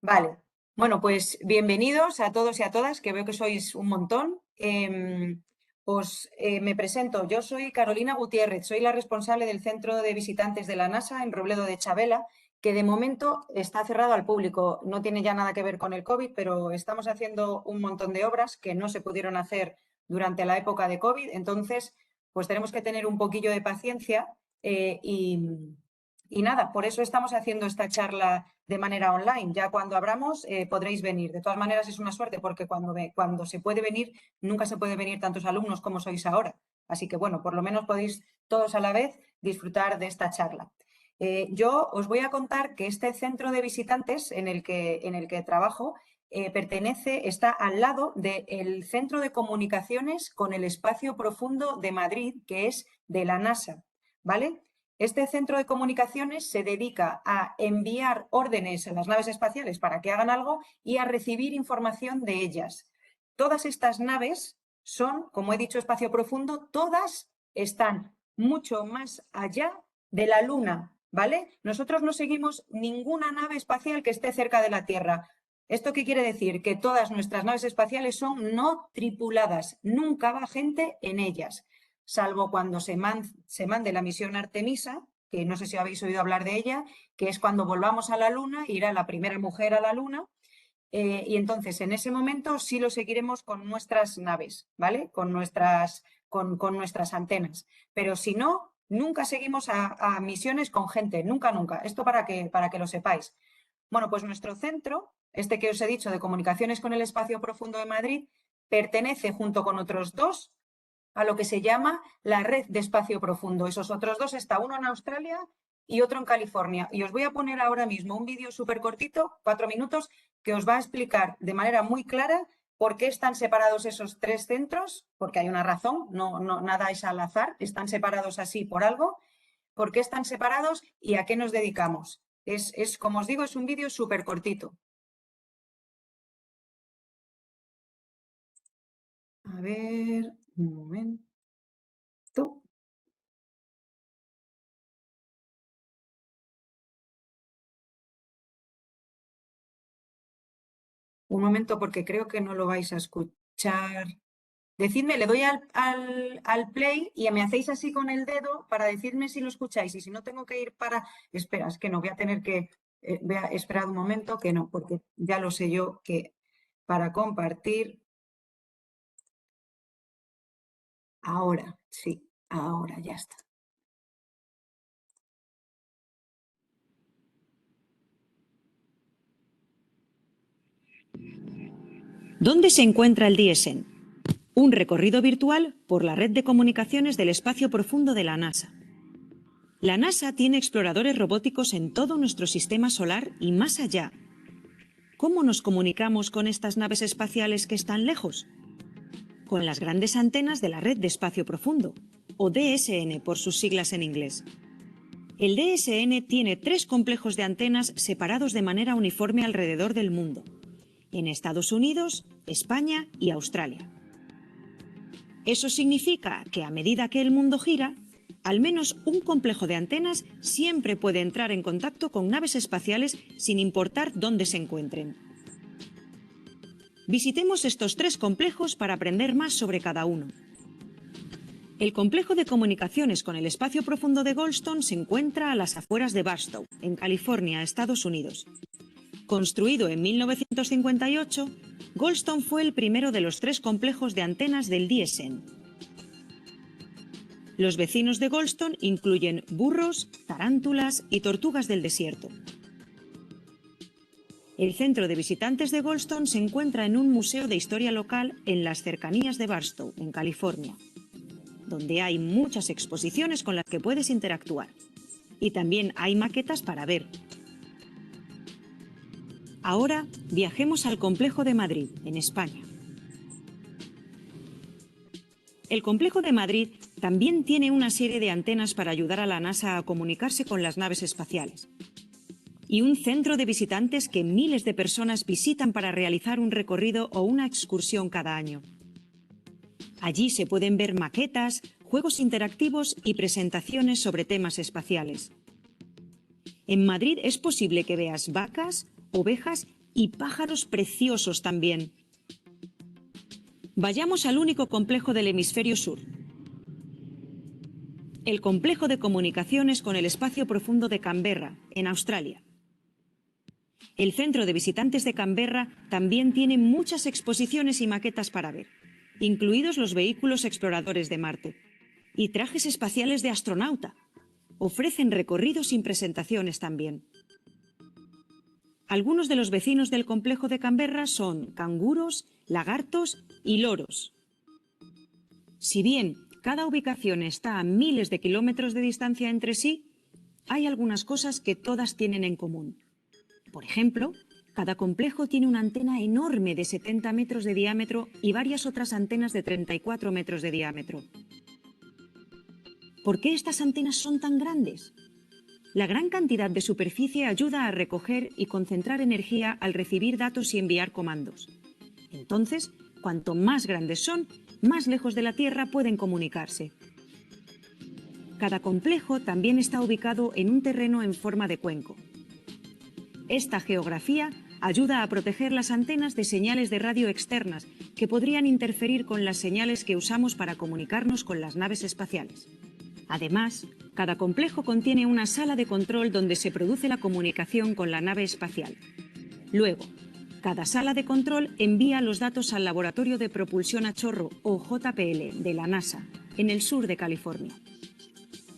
Vale. Bueno, pues bienvenidos a todos y a todas, que veo que sois un montón. Me presento. Yo soy Carolina Gutiérrez, soy la responsable del Centro de Visitantes de la NASA en Robledo de Chabela, que de momento está cerrado al público. No tiene ya nada que ver con el COVID, pero estamos haciendo un montón de obras que no se pudieron hacer durante la época de COVID. Entonces, pues tenemos que tener un poquillo de paciencia y nada, por eso estamos haciendo esta charla de manera online. Ya cuando abramos podréis venir. De todas maneras es una suerte porque cuando se puede venir, nunca se puede venir tantos alumnos como sois ahora. Así que bueno, por lo menos podéis todos a la vez disfrutar de esta charla. Yo os voy a contar que este centro de visitantes en el que trabajo está al lado del Centro de Comunicaciones con el Espacio Profundo de Madrid, que es de la NASA, ¿vale? Este centro de comunicaciones se dedica a enviar órdenes a las naves espaciales para que hagan algo y a recibir información de ellas. Todas estas naves son, como he dicho, espacio profundo, todas están mucho más allá de la Luna, ¿vale? Nosotros no seguimos ninguna nave espacial que esté cerca de la Tierra. ¿Esto qué quiere decir? Que todas nuestras naves espaciales son no tripuladas, nunca va gente en ellas, salvo cuando se mande la misión Artemisa, que no sé si habéis oído hablar de ella, que es cuando volvamos a la Luna, irá la primera mujer a la Luna, y entonces en ese momento sí lo seguiremos con nuestras naves, ¿vale? Con nuestras antenas. Pero si no, nunca seguimos a misiones con gente, nunca, nunca. Esto para que lo sepáis. Bueno, pues nuestro centro, este que os he dicho de comunicaciones con el espacio profundo de Madrid, pertenece junto con otros dos a lo que se llama la red de espacio profundo. Esos otros dos está uno en Australia y otro en California. Y os voy a poner ahora mismo un vídeo súper cortito, 4 minutos, que os va a explicar de manera muy clara por qué están separados esos tres centros, porque hay una razón, nada es al azar, están separados así por algo, por qué están separados y a qué nos dedicamos. Como os digo, es un vídeo súper cortito. A ver, un momento. Un momento, porque creo que no lo vais a escuchar. Decidme, le doy al play y me hacéis así con el dedo para decirme si lo escucháis. Y si no tengo que ir para... Espera, es que no, voy a tener que... voy a esperar un momento, que no, porque ya lo sé yo que para compartir... Ahora, sí, ahora ya está. ¿Dónde se encuentra el DSN? Un recorrido virtual por la red de comunicaciones del espacio profundo de la NASA. La NASA tiene exploradores robóticos en todo nuestro sistema solar y más allá. ¿Cómo nos comunicamos con estas naves espaciales que están lejos? Con las grandes antenas de la red de espacio profundo, o DSN por sus siglas en inglés. El DSN tiene 3 complejos de antenas separados de manera uniforme alrededor del mundo, en Estados Unidos, España y Australia. Eso significa que a medida que el mundo gira, al menos un complejo de antenas siempre puede entrar en contacto con naves espaciales sin importar dónde se encuentren. Visitemos estos 3 complejos para aprender más sobre cada uno. El complejo de comunicaciones con el espacio profundo de Goldstone se encuentra a las afueras de Barstow, en California, Estados Unidos. Construido en 1958, Goldstone fue el primero de los 3 complejos de antenas del DSN. Los vecinos de Goldstone incluyen burros, tarántulas y tortugas del desierto. El centro de visitantes de Goldstone se encuentra en un museo de historia local en las cercanías de Barstow, en California, donde hay muchas exposiciones con las que puedes interactuar. Y también hay maquetas para ver. Ahora viajemos al complejo de Madrid, en España. El complejo de Madrid también tiene una serie de antenas para ayudar a la NASA a comunicarse con las naves espaciales. Y un centro de visitantes que miles de personas visitan para realizar un recorrido o una excursión cada año. Allí se pueden ver maquetas, juegos interactivos y presentaciones sobre temas espaciales. En Madrid es posible que veas vacas, ovejas Y pájaros preciosos también. Vayamos al único complejo del hemisferio sur. El complejo de comunicaciones con el espacio profundo de Canberra, en Australia. El centro de visitantes de Canberra también tiene muchas exposiciones y maquetas para ver, incluidos los vehículos exploradores de Marte y trajes espaciales de astronauta. Ofrecen recorridos y presentaciones también. Algunos de los vecinos del complejo de Canberra son canguros, lagartos y loros. Si bien cada ubicación está a miles de kilómetros de distancia entre sí, hay algunas cosas que todas tienen en común. Por ejemplo, cada complejo tiene una antena enorme de 70 metros de diámetro y varias otras antenas de 34 metros de diámetro. ¿Por qué estas antenas son tan grandes? La gran cantidad de superficie ayuda a recoger y concentrar energía al recibir datos y enviar comandos. Entonces, cuanto más grandes son, más lejos de la Tierra pueden comunicarse. Cada complejo también está ubicado en un terreno en forma de cuenco. Esta geografía ayuda a proteger las antenas de señales de radio externas que podrían interferir con las señales que usamos para comunicarnos con las naves espaciales. Además, cada complejo contiene una sala de control donde se produce la comunicación con la nave espacial. Luego, cada sala de control envía los datos al Laboratorio de Propulsión a Chorro, o JPL, de la NASA, en el sur de California.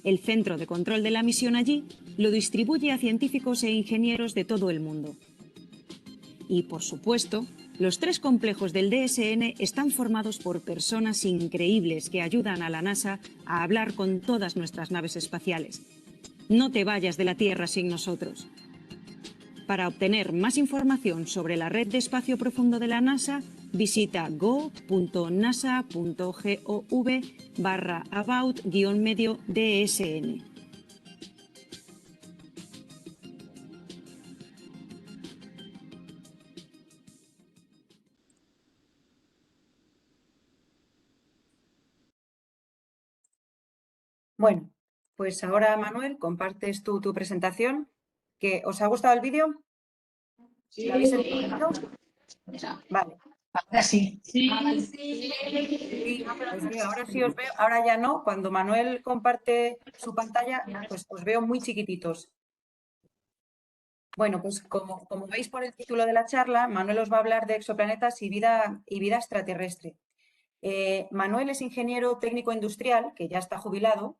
El centro de control de la misión allí lo distribuye a científicos e ingenieros de todo el mundo. Y, por supuesto, los 3 complejos del DSN están formados por personas increíbles que ayudan a la NASA a hablar con todas nuestras naves espaciales. No te vayas de la Tierra sin nosotros. Para obtener más información sobre la red de espacio profundo de la NASA, visita go.nasa.gov/about-DSN. Bueno, pues ahora, Manuel, compartes tú tu presentación. ¿Os ha gustado el vídeo? Sí. ¿Lo habéis entendido? Vale. Ahora sí. Sí, os veo, ahora sí os veo, ahora ya no. Cuando Manuel comparte su pantalla, pues os veo muy chiquititos. Bueno, pues como veis por el título de la charla, Manuel os va a hablar de exoplanetas y vida extraterrestre. Manuel es ingeniero técnico industrial, que ya está jubilado,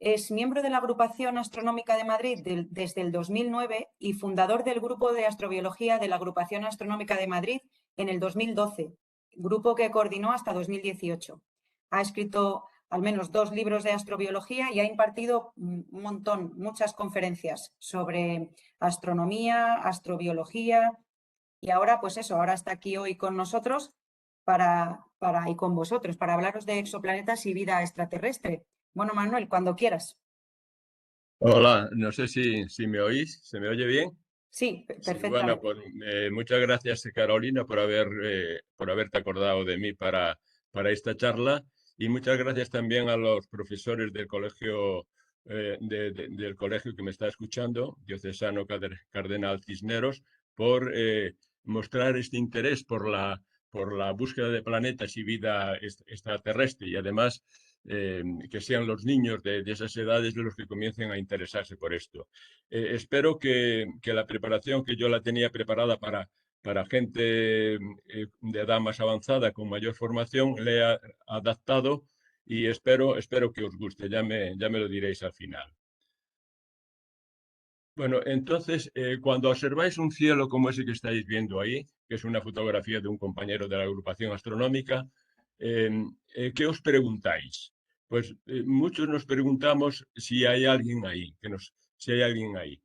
es miembro de la Agrupación Astronómica de Madrid desde el 2009 y fundador del Grupo de Astrobiología de la Agrupación Astronómica de Madrid en el 2012, grupo que coordinó hasta 2018. Ha escrito al menos 2 libros de astrobiología y ha impartido muchas conferencias sobre astronomía, astrobiología y ahora, pues eso, ahora está aquí hoy con nosotros y con vosotros para hablaros de exoplanetas y vida extraterrestre. Bueno, Manuel, cuando quieras. Hola, no sé si me oís, ¿se me oye bien? Sí, Sí, bueno, perfectamente. pues muchas gracias, Carolina, por haberte acordado de mí para esta charla y muchas gracias también a los profesores del colegio, del colegio que me está escuchando, Diocesano Cardenal Cisneros, por mostrar este interés por la búsqueda de planetas y vida extraterrestre y además que sean los niños de esas edades los que comiencen a interesarse por esto. Espero que la preparación que yo la tenía preparada para gente de edad más avanzada con mayor formación le he adaptado y espero que os guste. Ya me lo diréis al final. Bueno, entonces, cuando observáis un cielo como ese que estáis viendo ahí, que es una fotografía de un compañero de la agrupación astronómica, ¿qué os preguntáis? Pues muchos nos preguntamos si hay alguien ahí, si hay alguien ahí.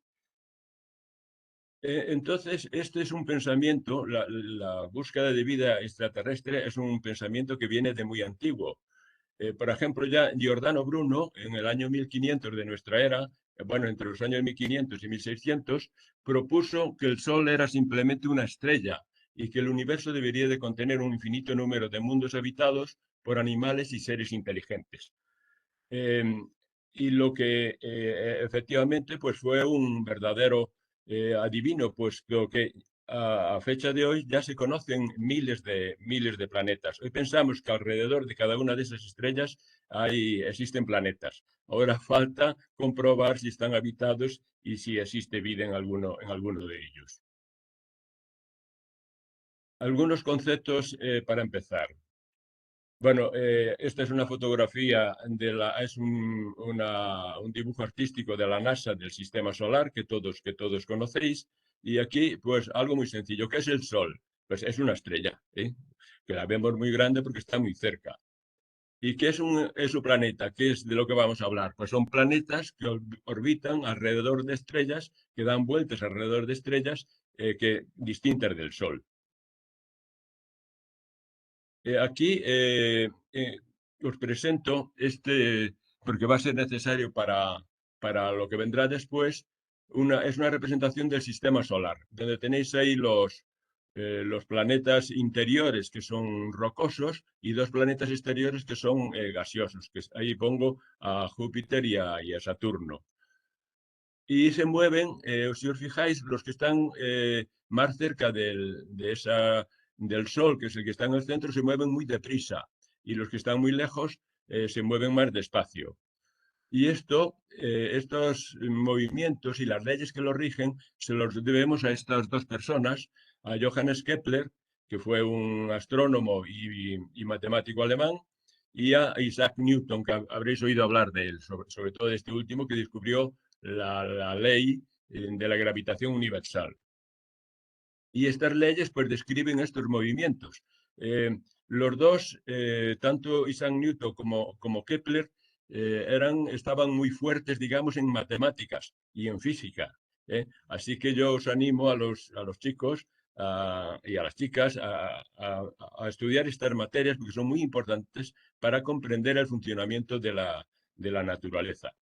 Entonces, este es un pensamiento, la búsqueda de vida extraterrestre es un pensamiento que viene de muy antiguo. Por ejemplo, ya Giordano Bruno, en el año 1500 de nuestra era, bueno, entre los años 1500 y 1600, propuso que el Sol era simplemente una estrella y que el universo debería de contener un infinito número de mundos habitados por animales y seres inteligentes. Eh, y lo que efectivamente pues fue un verdadero adivino, pues lo que a fecha de hoy ya se conocen miles de planetas. Hoy pensamos que alrededor de cada una de esas estrellas existen planetas. Ahora falta comprobar si están habitados y si existe vida en alguno de ellos. Algunos conceptos para empezar. Bueno, esta es una fotografía es un dibujo artístico de la NASA del Sistema Solar que todos conocéis. Y aquí, pues, algo muy sencillo. ¿Qué es el Sol? Pues es una estrella, ¿eh? Que la vemos muy grande porque está muy cerca. ¿Y qué es un exoplaneta? ¿Qué es de lo que vamos a hablar? Pues son planetas que orbitan alrededor de estrellas, que dan vueltas alrededor de estrellas distintas del Sol. Aquí os presento porque va a ser necesario para lo que vendrá después, es una representación del sistema solar, donde tenéis ahí los planetas interiores que son rocosos y dos planetas exteriores que son gaseosos, que ahí pongo a Júpiter y a Saturno. Y se mueven, si os fijáis, los que están más cerca del Sol, que es el que está en el centro, se mueven muy deprisa. Y los que están muy lejos se mueven más despacio. Y estos movimientos y las leyes que los rigen se los debemos a estas dos personas, a Johannes Kepler, que fue un astrónomo y matemático alemán, y a Isaac Newton, que habréis oído hablar de él, sobre todo de este último, que descubrió la ley de la gravitación universal. Y estas leyes pues describen estos movimientos. Los dos, tanto Isaac Newton como Kepler, estaban muy fuertes, digamos, en matemáticas y en física. Así que yo os animo a los chicos y a las chicas a estudiar estas materias porque son muy importantes para comprender el funcionamiento de la naturaleza.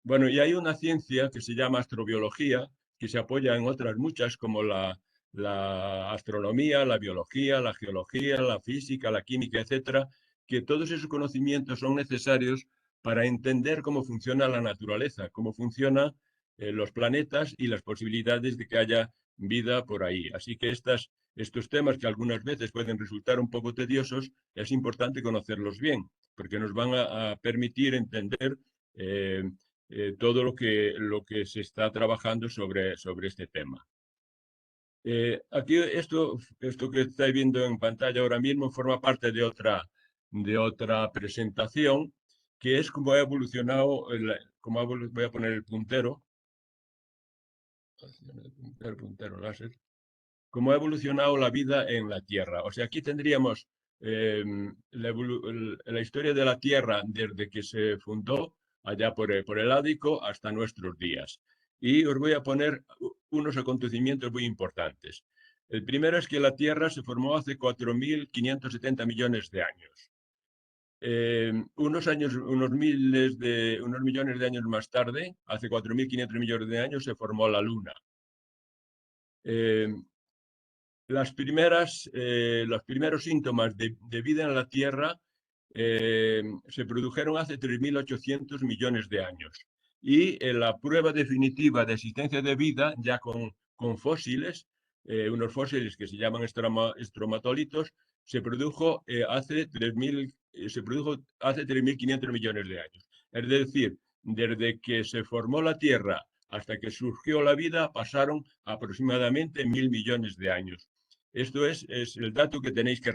Bueno, y hay una ciencia que se llama astrobiología, que se apoya en otras muchas, como la astronomía, la biología, la geología, la física, la química, etcétera, que todos esos conocimientos son necesarios para entender cómo funciona la naturaleza, cómo funcionan los planetas y las posibilidades de que haya vida por ahí. Así que estos temas que algunas veces pueden resultar un poco tediosos, es importante conocerlos bien, porque nos van a permitir entender todo lo que se está trabajando sobre este tema. Aquí esto que estáis viendo en pantalla ahora mismo forma parte de otra presentación, que es cómo ha evolucionado, voy a poner el puntero láser, cómo ha evolucionado la vida en la Tierra. O sea, aquí tendríamos la historia de la Tierra desde que se fundó allá por el Ádico hasta nuestros días. Y os voy a poner unos acontecimientos muy importantes. El primero es que la Tierra se formó hace 4.570 millones de años. Unos millones de años más tarde, hace 4.500 millones de años, se formó la Luna. Los primeros síntomas de vida en la Tierra se produjeron hace 3.800 millones de años. Y la prueba definitiva de existencia de vida, ya con fósiles, unos fósiles que se llaman estromatolitos, se produjo hace 3.500 millones de años. Es decir, desde que se formó la Tierra hasta que surgió la vida, pasaron aproximadamente 1.000 millones de años. Esto es el dato que tenéis que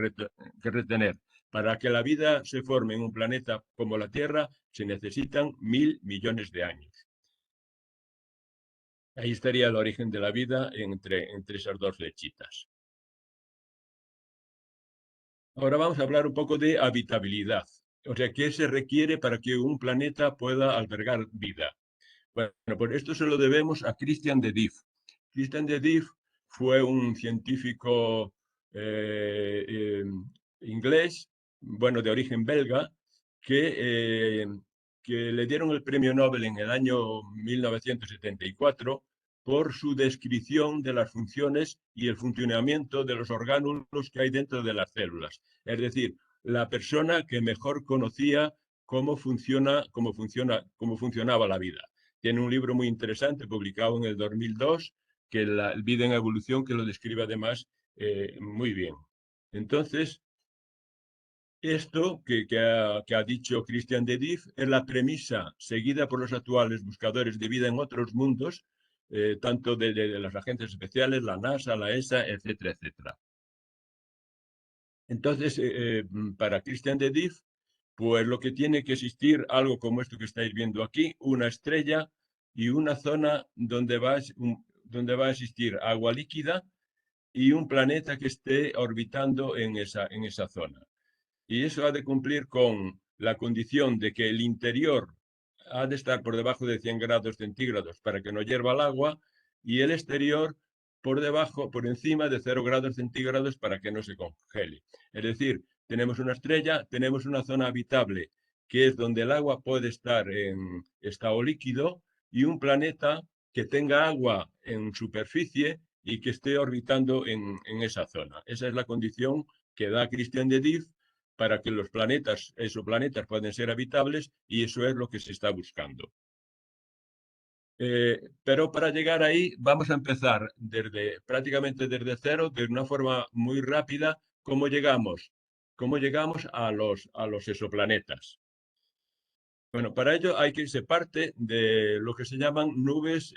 retener. Para que la vida se forme en un planeta como la Tierra, se necesitan 1.000 millones de años. Ahí estaría el origen de la vida entre esas dos flechitas. Ahora vamos a hablar un poco de habitabilidad. O sea, ¿qué se requiere para que un planeta pueda albergar vida? Bueno, pues esto se lo debemos a Christian de Dief. Christian de Dief fue un científico inglés, bueno, de origen belga, que le dieron el premio Nobel en el año 1974 por su descripción de las funciones y el funcionamiento de los orgánulos que hay dentro de las células. Es decir, la persona que mejor conocía cómo funcionaba la vida. Tiene un libro muy interesante publicado en el 2002 el vida en evolución, que lo describe además muy bien. Entonces, esto que ha dicho Christian de Dief es la premisa seguida por los actuales buscadores de vida en otros mundos, tanto de las agencias especiales, la NASA, la ESA, etcétera, etcétera. Entonces, para Christian de Dief, pues lo que tiene que existir, algo como esto que estáis viendo aquí, una estrella y una zona donde va a existir agua líquida y un planeta que esté orbitando en esa zona. Y eso ha de cumplir con la condición de que el interior ha de estar por debajo de 100 grados centígrados para que no hierva el agua, y el exterior por encima de 0 grados centígrados para que no se congele. Es decir, tenemos una estrella, tenemos una zona habitable, que es donde el agua puede estar en estado líquido, y un planeta que tenga agua en superficie y que esté orbitando en esa zona. Esa es la condición que da Christian de Dief para que los exoplanetas puedan ser habitables, y eso es lo que se está buscando. Pero para llegar ahí vamos a empezar prácticamente desde cero, de una forma muy rápida. ¿Cómo llegamos? ¿Cómo llegamos a los exoplanetas? Bueno, para ello se parte de lo que se llaman nubes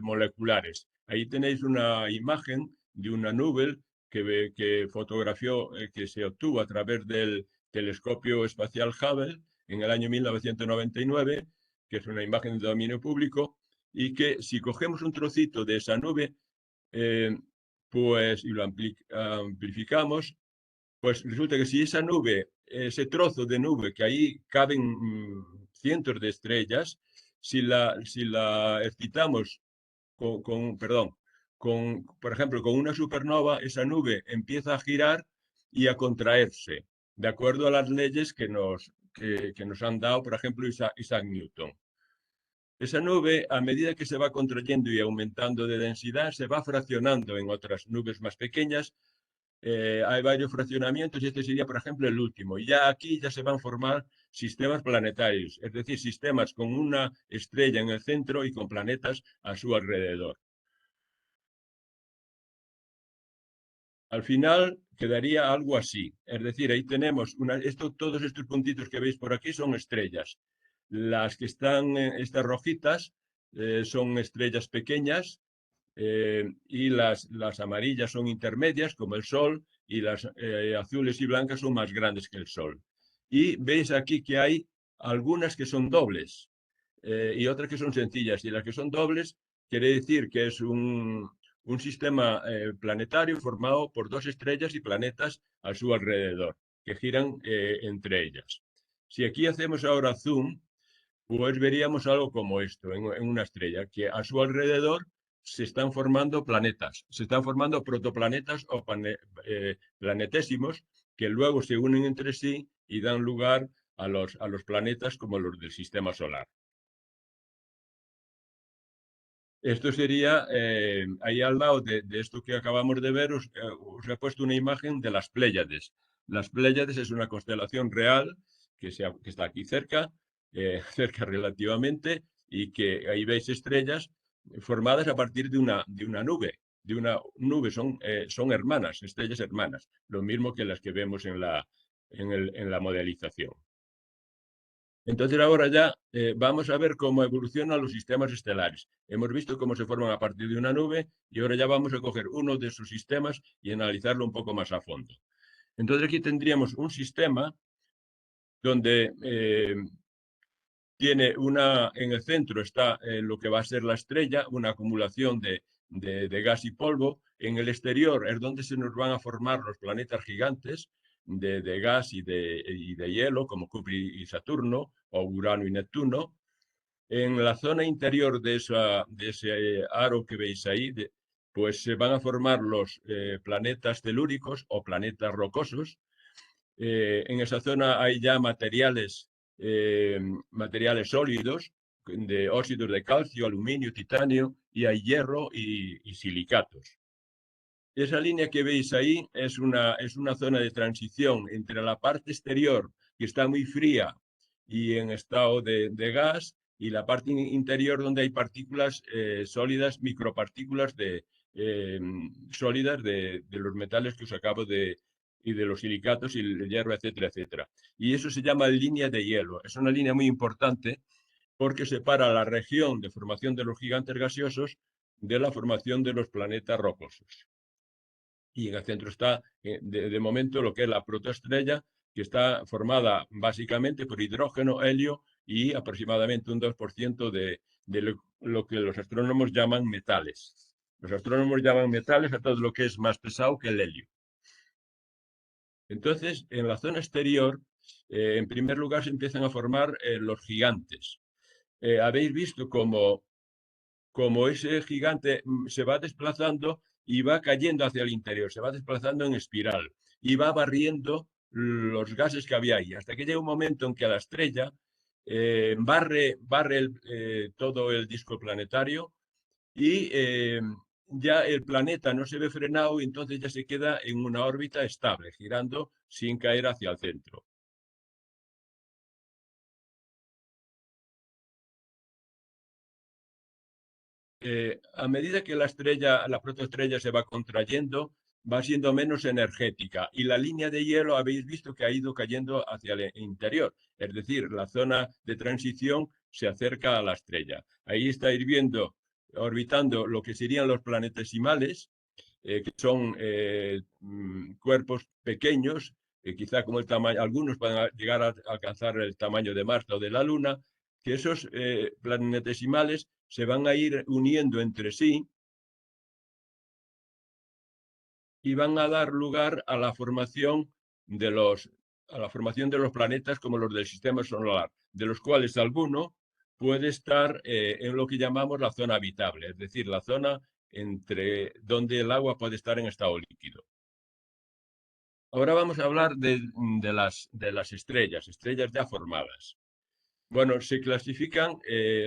moleculares. Ahí tenéis una imagen de una nube que fotografió, que se obtuvo a través del telescopio espacial Hubble en el año 1999, que es una imagen de dominio público, y que si cogemos un trocito de esa nube, pues, y lo amplificamos, pues resulta que si esa nube, ese trozo de nube, que ahí caben cientos de estrellas, si la excitamos por ejemplo, con una supernova, esa nube empieza a girar y a contraerse, de acuerdo a las leyes que nos han dado, por ejemplo, Isaac Newton. Esa nube, a medida que se va contrayendo y aumentando de densidad, se va fraccionando en otras nubes más pequeñas. Hay varios fraccionamientos y este sería, por ejemplo, el último. Y ya aquí ya se van a formar sistemas planetarios, es decir, sistemas con una estrella en el centro y con planetas a su alrededor. Al final quedaría algo así. Es decir, ahí tenemos todos estos puntitos que veis por aquí son estrellas. Las que están, estas rojitas, son estrellas pequeñas, y las amarillas son intermedias, como el Sol, y las azules y blancas son más grandes que el Sol. Y veis aquí que hay algunas que son dobles, y otras que son sencillas. Y las que son dobles quiere decir que es un sistema planetario formado por dos estrellas y planetas a su alrededor, que giran entre ellas. Si aquí hacemos ahora zoom, pues veríamos algo como esto, en una estrella, que a su alrededor se están formando planetas, se están formando protoplanetas o planetésimos, que luego se unen entre sí y dan lugar a los planetas como los del sistema solar. Esto sería, ahí al lado de esto que acabamos de ver, os he puesto una imagen de las Pléyades. Las Pléyades es una constelación real que está aquí cerca, cerca relativamente, y que ahí veis estrellas formadas a partir de una nube. Son hermanas, estrellas hermanas, lo mismo que las que vemos en la modelización. Entonces ahora ya vamos a ver cómo evolucionan los sistemas estelares. Hemos visto cómo se forman a partir de una nube y ahora ya vamos a coger uno de esos sistemas y analizarlo un poco más a fondo. Entonces aquí tendríamos un sistema donde en el centro está lo que va a ser la estrella, una acumulación de gas y polvo. En el exterior es donde se nos van a formar los planetas gigantes de gas y de hielo, como Cúpula y Saturno, o Urano y Neptuno. En la zona interior de ese aro que veis ahí, pues se van a formar los planetas telúricos o planetas rocosos. En esa zona hay ya materiales sólidos, de óxidos de calcio, aluminio, titanio, y hay hierro y silicatos. Esa línea que veis ahí es una zona de transición entre la parte exterior, que está muy fría y en estado de gas, y la parte interior donde hay partículas sólidas, micropartículas sólidas de los metales que os acabo y de los silicatos y el hierro, etcétera, etcétera. Y eso se llama línea de hielo. Es una línea muy importante porque separa la región de formación de los gigantes gaseosos de la formación de los planetas rocosos. Y en el centro está, de momento, lo que es la protoestrella, que está formada básicamente por hidrógeno, helio y aproximadamente un 2% de lo que los astrónomos llaman metales. Los astrónomos llaman metales a todo lo que es más pesado que el helio. Entonces, en la zona exterior, en primer lugar, se empiezan a formar los gigantes. Habéis visto cómo ese gigante se va desplazando y va cayendo hacia el interior, se va desplazando en espiral y va barriendo los gases que había ahí, hasta que llega un momento en que la estrella barre todo el disco planetario y ya el planeta no se ve frenado y entonces ya se queda en una órbita estable, girando sin caer hacia el centro. A medida que la protoestrella se va contrayendo, va siendo menos energética y la línea de hielo habéis visto que ha ido cayendo hacia el interior, es decir, la zona de transición se acerca a la estrella. Ahí estáis viendo, orbitando lo que serían los planetesimales, que son cuerpos pequeños, quizá como el tamaño, algunos pueden llegar a alcanzar el tamaño de Marte o de la Luna, que esos planetesimales se van a ir uniendo entre sí y van a dar lugar a la formación de los planetas como los del sistema solar, de los cuales alguno puede estar en lo que llamamos la zona habitable, es decir, la zona entre donde el agua puede estar en estado líquido. Ahora vamos a hablar de las estrellas ya formadas. Bueno, se clasifican,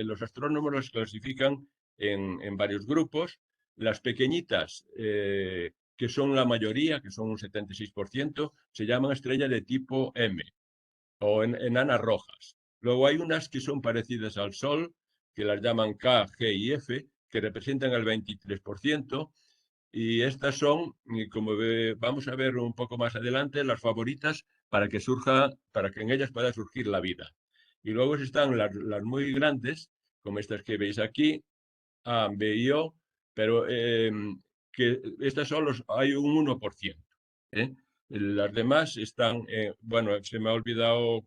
los astrónomos las clasifican en varios grupos. Las pequeñitas, que son la mayoría, que son un 76%, se llaman estrellas de tipo M o enanas rojas. Luego hay unas que son parecidas al Sol, que las llaman K, G y F, que representan el 23%. Y estas son, como vamos a ver un poco más adelante, las favoritas para que en ellas pueda surgir la vida. Y luego están las muy grandes, como estas que veis aquí, A, B y O, pero que estas hay un 1%. Las demás están, bueno, se me ha olvidado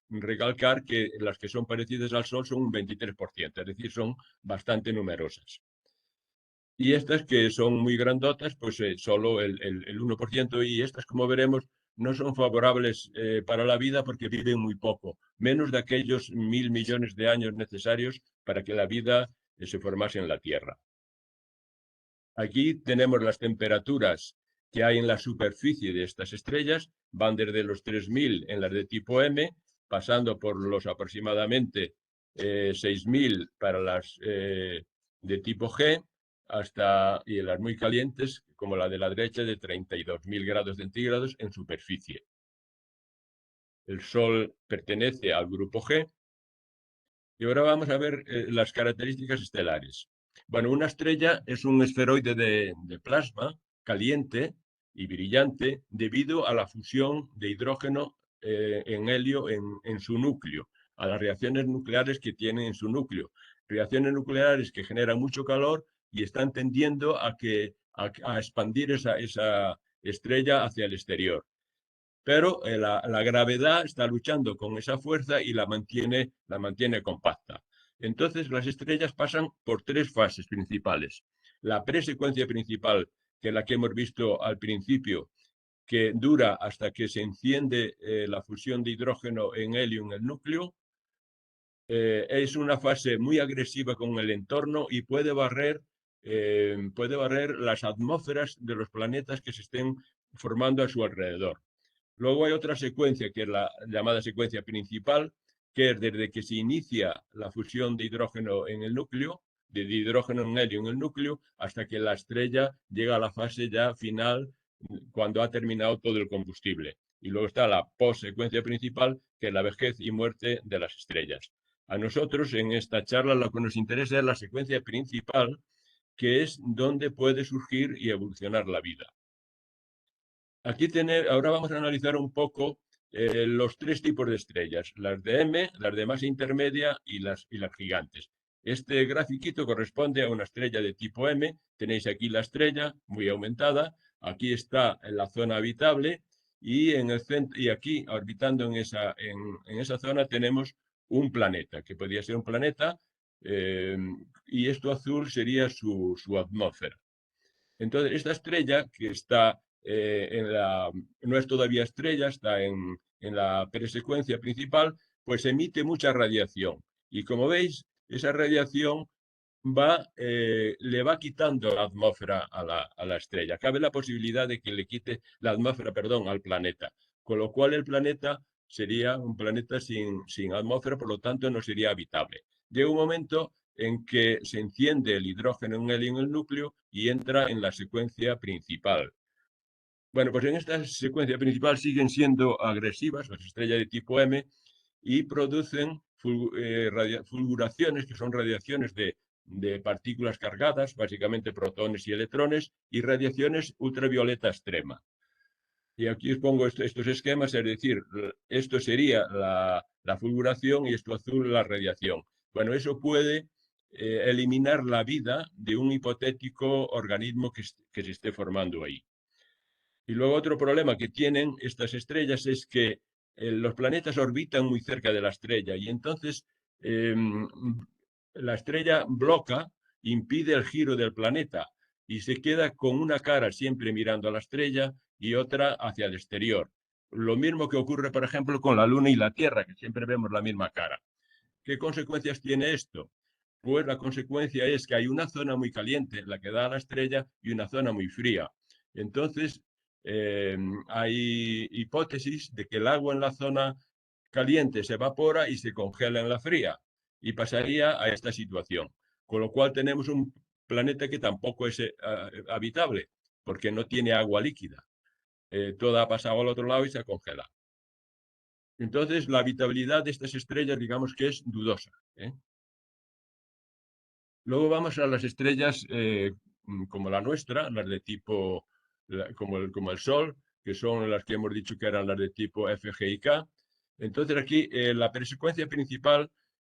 recalcar que las que son parecidas al Sol son un 23%, es decir, son bastante numerosas. Y estas que son muy grandotas, pues solo el 1%, y estas, como veremos, no son favorables para la vida porque viven muy poco, menos de aquellos 1.000 millones de años necesarios para que la vida se formase en la Tierra. Aquí tenemos las temperaturas que hay en la superficie de estas estrellas, van desde los 3.000 en las de tipo M, pasando por los aproximadamente 6.000 para las de tipo G, y en las muy calientes, como la de la derecha, de 32.000 grados centígrados en superficie. El Sol pertenece al grupo G. Y ahora vamos a ver las características estelares. Bueno, una estrella es un esferoide de plasma caliente y brillante debido a la fusión de hidrógeno en helio en su núcleo, a las reacciones nucleares que tiene en su núcleo. Reacciones nucleares que generan mucho calor y están tendiendo a expandir esa estrella hacia el exterior. Pero la gravedad está luchando con esa fuerza y la mantiene compacta. Entonces, las estrellas pasan por tres fases principales. La presecuencia principal, que es la que hemos visto al principio, que dura hasta que se enciende la fusión de hidrógeno en helio en el núcleo. Es una fase muy agresiva con el entorno y puede barrer las atmósferas de los planetas que se estén formando a su alrededor. Luego hay otra secuencia, que es la llamada secuencia principal, que es desde que se inicia la fusión de hidrógeno en el núcleo, de hidrógeno en helio en el núcleo, hasta que la estrella llega a la fase ya final, cuando ha terminado todo el combustible. Y luego está la postsecuencia principal, que es la vejez y muerte de las estrellas. A nosotros en esta charla lo que nos interesa es la secuencia principal, que es donde puede surgir y evolucionar la vida. Ahora vamos a analizar un poco los tres tipos de estrellas, las de M, las de masa intermedia y las gigantes. Este grafiquito corresponde a una estrella de tipo M. Tenéis aquí la estrella muy aumentada, aquí está en la zona habitable y, en el centro, y aquí orbitando en esa zona tenemos un planeta, que podría ser un planeta, y esto azul sería su atmósfera. Entonces, esta estrella que está no es todavía estrella, está en la presecuencia principal, pues emite mucha radiación. Y como veis, esa radiación le va quitando la atmósfera a la estrella. Cabe la posibilidad de que le quite la atmósfera, perdón, al planeta. Con lo cual el planeta sería un planeta sin atmósfera, por lo tanto no sería habitable. Llega un momento en que se enciende el hidrógeno en helio en el núcleo y entra en la secuencia principal. Bueno, pues en esta secuencia principal siguen siendo agresivas las estrellas de tipo M y producen fulguraciones, que son radiaciones de partículas cargadas, básicamente protones y electrones, y radiaciones ultravioleta extrema. Y aquí os pongo estos esquemas, es decir, esto sería la fulguración y esto azul la radiación. Bueno, eso puede eliminar la vida de un hipotético organismo que se esté formando ahí. Y luego otro problema que tienen estas estrellas es que los planetas orbitan muy cerca de la estrella y entonces la estrella bloca, impide el giro del planeta y se queda con una cara siempre mirando a la estrella y otra hacia el exterior. Lo mismo que ocurre, por ejemplo, con la Luna y la Tierra, que siempre vemos la misma cara. ¿Qué consecuencias tiene esto? Pues la consecuencia es que hay una zona muy caliente, la que da a la estrella, y una zona muy fría. Entonces, hay hipótesis de que el agua en la zona caliente se evapora y se congela en la fría, y pasaría a esta situación. Con lo cual tenemos un planeta que tampoco es habitable, porque no tiene agua líquida. Toda ha pasado al otro lado y se congela. Entonces, la habitabilidad de estas estrellas, digamos que es dudosa. Luego vamos a las estrellas como la nuestra, las de tipo como el Sol, que son las que hemos dicho que eran las de tipo F, G y K. Entonces aquí la perisecuencia principal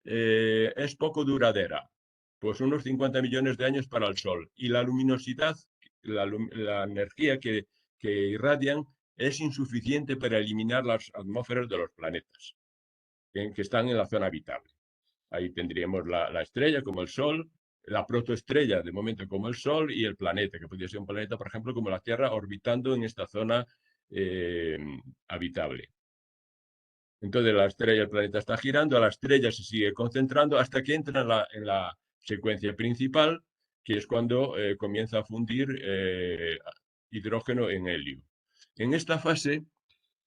es poco duradera, pues unos 50 millones de años para el Sol. Y la luminosidad, la energía que irradian es insuficiente para eliminar las atmósferas de los planetas que están en la zona habitable. Ahí tendríamos la estrella como el Sol, la protoestrella de momento como el Sol y el planeta, que podría ser un planeta, por ejemplo, como la Tierra, orbitando en esta zona habitable. Entonces la estrella, el planeta está girando, a la estrella se sigue concentrando hasta que entra en la secuencia principal, que es cuando comienza a fundir hidrógeno en helio. En esta fase,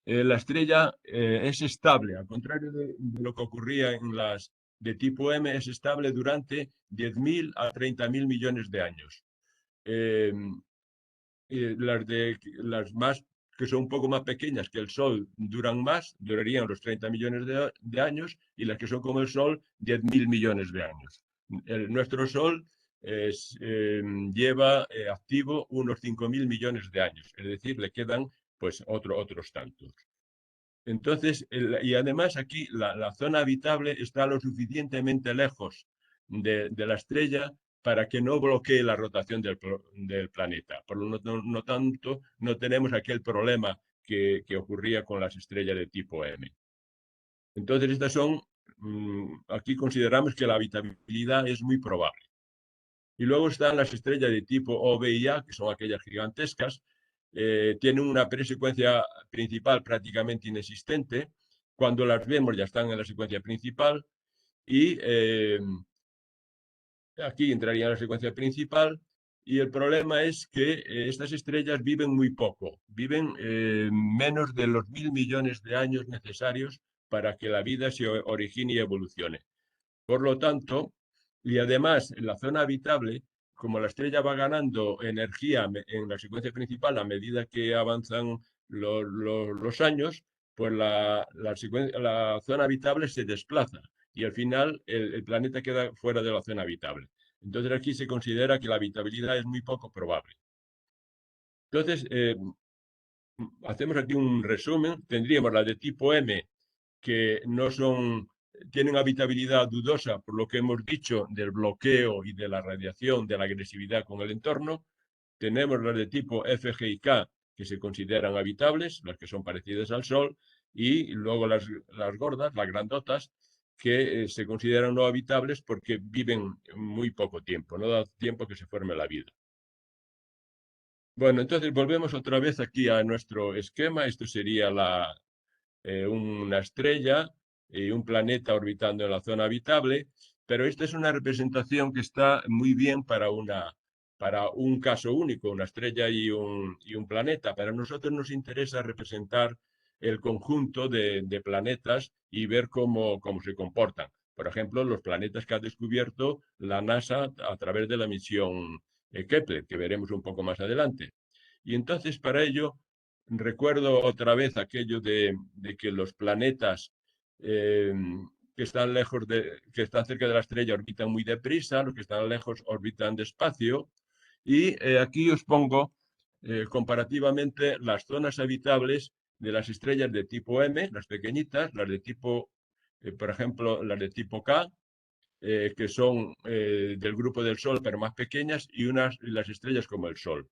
la estrella es estable, al contrario de lo que ocurría en las de tipo M, es estable durante 10.000 a 30.000 millones de años. Las más que son un poco más pequeñas que el Sol duran más, durarían los 30 millones de años, y las que son como el Sol, 10.000 millones de años. Nuestro Sol lleva activo unos 5.000 millones de años, es decir, le quedan pues otros tantos. Entonces, y además aquí la zona habitable está lo suficientemente lejos de la estrella para que no bloquee la rotación del planeta. Por lo tanto, no tenemos aquel problema que ocurría con las estrellas de tipo M. Entonces, estas son, aquí consideramos que la habitabilidad es muy probable. Y luego están las estrellas de tipo O, B y A, que son aquellas gigantescas. Tienen una presecuencia principal prácticamente inexistente. Cuando las vemos ya están en la secuencia principal y aquí entraría en la secuencia principal. Y el problema es que estas estrellas viven muy poco, viven menos de los 1.000 millones de años necesarios para que la vida se origine y evolucione. Por lo tanto, y además en la zona habitable, como la estrella va ganando energía en la secuencia principal a medida que avanzan los años, pues la zona habitable se desplaza y al final el planeta queda fuera de la zona habitable. Entonces aquí se considera que la habitabilidad es muy poco probable. Entonces, hacemos aquí un resumen. Tendríamos las de tipo M, que no son, tienen habitabilidad dudosa por lo que hemos dicho del bloqueo y de la radiación, de la agresividad con el entorno. Tenemos las de tipo F, G y K, que se consideran habitables, las que son parecidas al Sol, y luego las gordas, las grandotas, que se consideran no habitables porque viven muy poco tiempo, no da tiempo que se forme la vida. Bueno, entonces volvemos otra vez aquí a nuestro esquema. Esto sería una estrella y un planeta orbitando en la zona habitable, pero esta es una representación que está muy bien para un caso único, una estrella y un planeta. Para nosotros nos interesa representar el conjunto de planetas y ver cómo se comportan. Por ejemplo, los planetas que ha descubierto la NASA a través de la misión Kepler, que veremos un poco más adelante. Y entonces, para ello, recuerdo otra vez aquello de que los planetas que están que están cerca de la estrella orbitan muy deprisa, los que están lejos orbitan despacio. Y aquí os pongo comparativamente las zonas habitables de las estrellas de tipo M, las pequeñitas, las de tipo, por ejemplo, las de tipo K, que son del grupo del Sol, pero más pequeñas, y las estrellas como el Sol.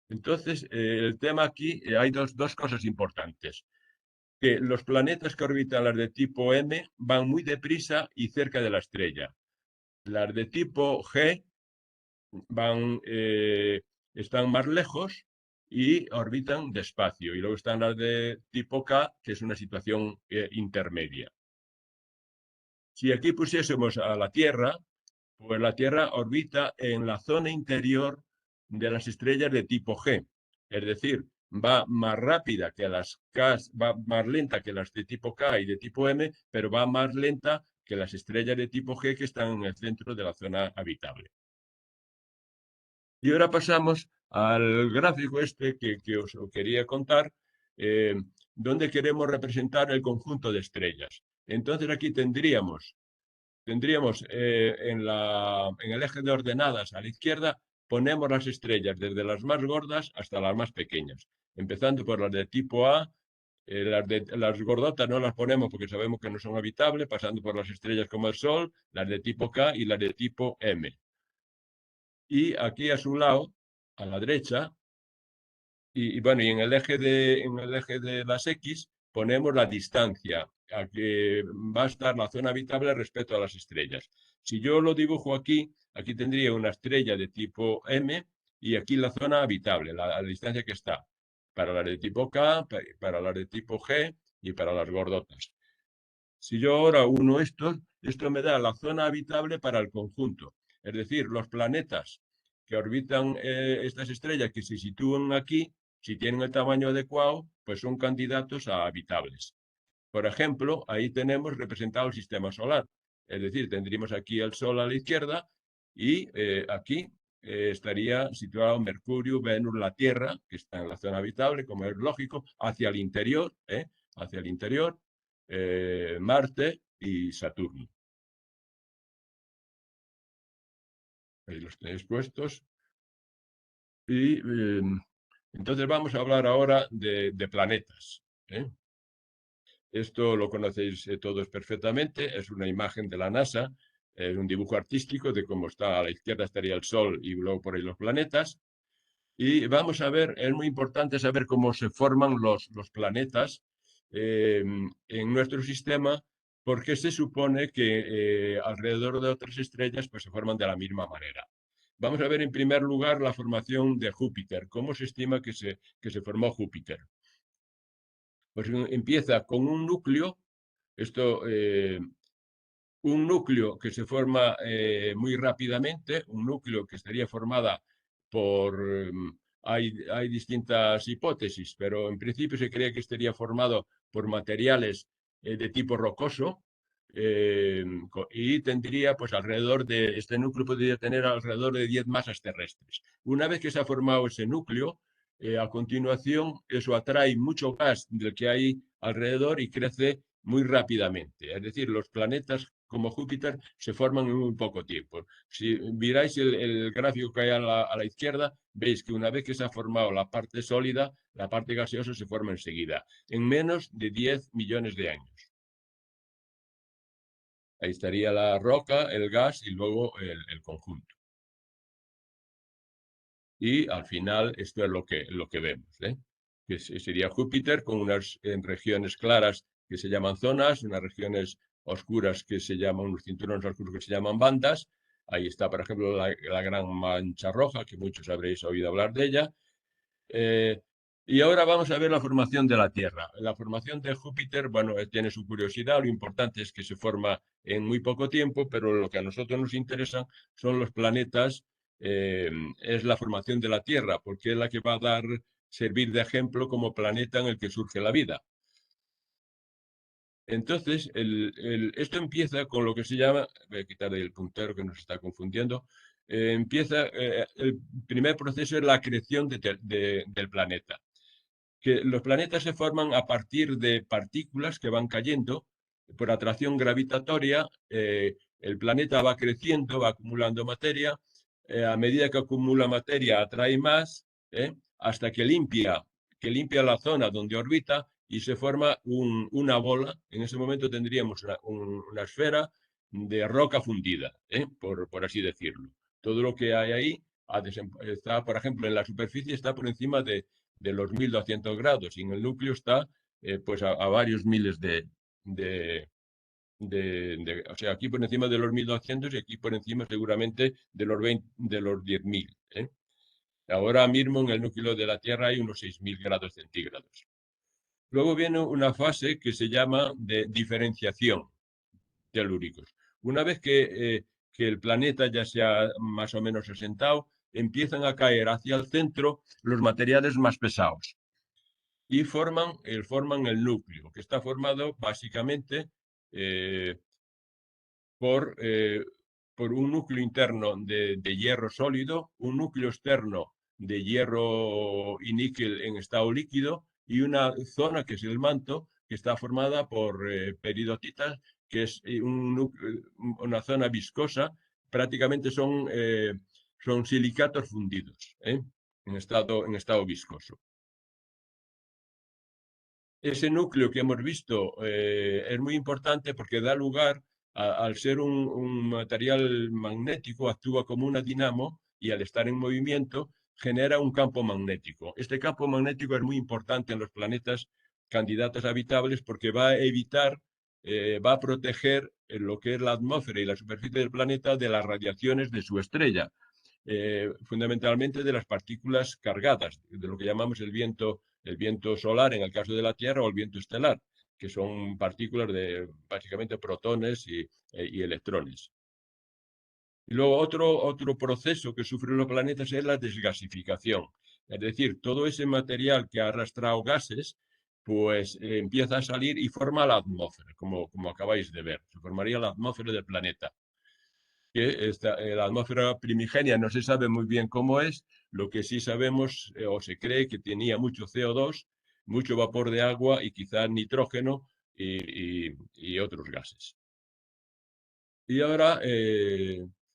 Entonces, el tema aquí, hay dos cosas importantes. Que los planetas que orbitan las de tipo M van muy deprisa y cerca de la estrella. Las de tipo G están más lejos y orbitan despacio. Y luego están las de tipo K, que es una situación intermedia. Si aquí pusiésemos a la Tierra, pues la Tierra orbita en la zona interior de las estrellas de tipo G. Es decir, va más rápida que las K, va más lenta que las de tipo K y de tipo M, pero va más lenta que las estrellas de tipo G que están en el centro de la zona habitable. Y ahora pasamos al gráfico este que os quería contar, donde queremos representar el conjunto de estrellas. Entonces aquí tendríamos en el eje de ordenadas a la izquierda, ponemos las estrellas desde las más gordas hasta las más pequeñas, empezando por las de tipo A. Las gordotas no las ponemos porque sabemos que no son habitables, pasando por las estrellas como el Sol, las de tipo K y las de tipo M. Y aquí a su lado, a la derecha, bueno, y en el eje de las X ponemos la distancia a que va a estar la zona habitable respecto a las estrellas. Si yo lo dibujo aquí, aquí tendría una estrella de tipo M y aquí la zona habitable, la distancia que está para las de tipo K, para las de tipo G y para las gordotas. Si yo ahora uno esto me da la zona habitable para el conjunto. Es decir, los planetas que orbitan estas estrellas que se sitúan aquí, si tienen el tamaño adecuado, pues son candidatos a habitables. Por ejemplo, ahí tenemos representado el sistema solar. Es decir, tendríamos aquí el Sol a la izquierda y aquí estaría situado Mercurio, Venus, la Tierra, que está en la zona habitable, como es lógico, hacia el interior, Marte y Saturno. Ahí los tenéis puestos. Y entonces vamos a hablar ahora de planetas. Esto lo conocéis todos perfectamente, es una imagen de la NASA, es un dibujo artístico de cómo está a la izquierda estaría el Sol y luego por ahí los planetas. Y vamos a ver, es muy importante saber cómo se forman los planetas en nuestro sistema, porque se supone que alrededor de otras estrellas pues, se forman de la misma manera. Vamos a ver en primer lugar la formación de Júpiter. ¿Cómo se estima que se formó Júpiter? Pues empieza con un núcleo, un núcleo que se forma muy rápidamente, un núcleo que estaría formada por... hay distintas hipótesis, pero en principio se cree que estaría formado por materiales de tipo rocoso y tendría, pues alrededor de, este núcleo podría tener alrededor de 10 masas terrestres. Una vez que se ha formado ese núcleo, a continuación eso atrae mucho gas del que hay alrededor y crece muy rápidamente. Es decir, los planetas como Júpiter se forman en muy poco tiempo. Si miráis el gráfico que hay a la izquierda, veis que una vez que se ha formado la parte sólida, la parte gaseosa se forma enseguida, en menos de 10 millones de años. Ahí estaría la roca, el gas y luego el conjunto. Y al final esto es lo que vemos, ¿eh? Que sería Júpiter con unas regiones claras que se llaman zonas, unas regiones oscuras que se llaman, unos cinturones oscuros que se llaman bandas. Ahí está, por ejemplo, la gran mancha roja, que muchos habréis oído hablar de ella. Y ahora vamos a ver la formación de la Tierra. La formación de Júpiter, bueno, tiene su curiosidad. Lo importante es que se forma en muy poco tiempo, pero lo que a nosotros nos interesa son los planetas, es la formación de la Tierra, porque es la que va a servir de ejemplo como planeta en el que surge la vida. Entonces, esto empieza con lo que se llama, voy a quitar el puntero que nos está confundiendo, el primer proceso es la acreción del planeta. Que los planetas se forman a partir de partículas que van cayendo por atracción gravitatoria. El planeta va creciendo, va acumulando materia. A medida que acumula materia, atrae más, hasta que limpia la zona donde orbita y se forma una bola. En ese momento tendríamos una esfera de roca fundida, por así decirlo. Todo lo que hay ahí está, por ejemplo, en la superficie está por encima de los 1200 grados y en el núcleo está pues a varios miles o sea, aquí por encima de los 1200 y aquí por encima seguramente de los 10.000. Ahora mismo en el núcleo de la Tierra hay unos 6000 grados centígrados. Luego viene una fase que se llama de diferenciación telúricos. Una vez que el planeta ya se ha más o menos asentado, empiezan a caer hacia el centro los materiales más pesados y forman el núcleo, que está formado básicamente por un núcleo interno de hierro sólido, un núcleo externo de hierro y níquel en estado líquido y una zona que es el manto, que está formada por peridotitas, que es una zona viscosa. Prácticamente son silicatos fundidos, en estado viscoso. Ese núcleo que hemos visto es muy importante porque da lugar, al ser un material magnético, actúa como una dinamo y al estar en movimiento genera un campo magnético. Este campo magnético es muy importante en los planetas candidatos habitables porque va a evitar, va a proteger lo que es la atmósfera y la superficie del planeta de las radiaciones de su estrella. Fundamentalmente de las partículas cargadas, de lo que llamamos el viento solar en el caso de la Tierra o el viento estelar, que son partículas de básicamente protones y electrones. Y luego otro proceso que sufren los planetas es la desgasificación. Es decir, todo ese material que ha arrastrado gases, pues empieza a salir y forma la atmósfera, como acabáis de ver. Se formaría la atmósfera del planeta. Que la atmósfera primigenia no se sabe muy bien cómo es, lo que sí sabemos o se cree que tenía mucho CO2, mucho vapor de agua y quizás nitrógeno y otros gases. Y ahora,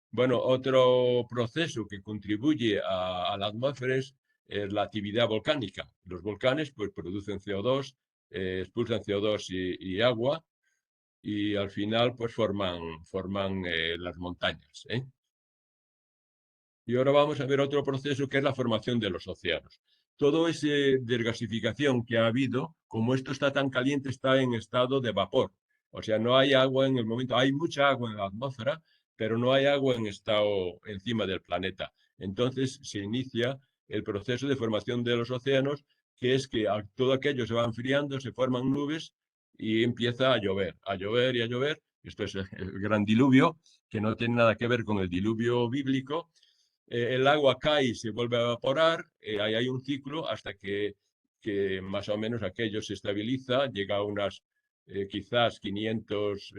bueno, otro proceso que contribuye a la atmósfera es la actividad volcánica. Los volcanes pues producen CO2, expulsan CO2 y agua, y al final pues forman las montañas. Y ahora vamos a ver otro proceso que es la formación de los océanos. Todo ese desgasificación que ha habido, como esto está tan caliente, está en estado de vapor. O sea, no hay agua en el momento, hay mucha agua en la atmósfera, pero no hay agua en estado encima del planeta. Entonces se inicia el proceso de formación de los océanos, que es que todo aquello se va enfriando, se forman nubes y empieza a llover y a llover. Esto es el gran diluvio, que no tiene nada que ver con el diluvio bíblico. El agua cae y se vuelve a evaporar, ahí hay un ciclo hasta que más o menos aquello se estabiliza, llega a unas quizás 500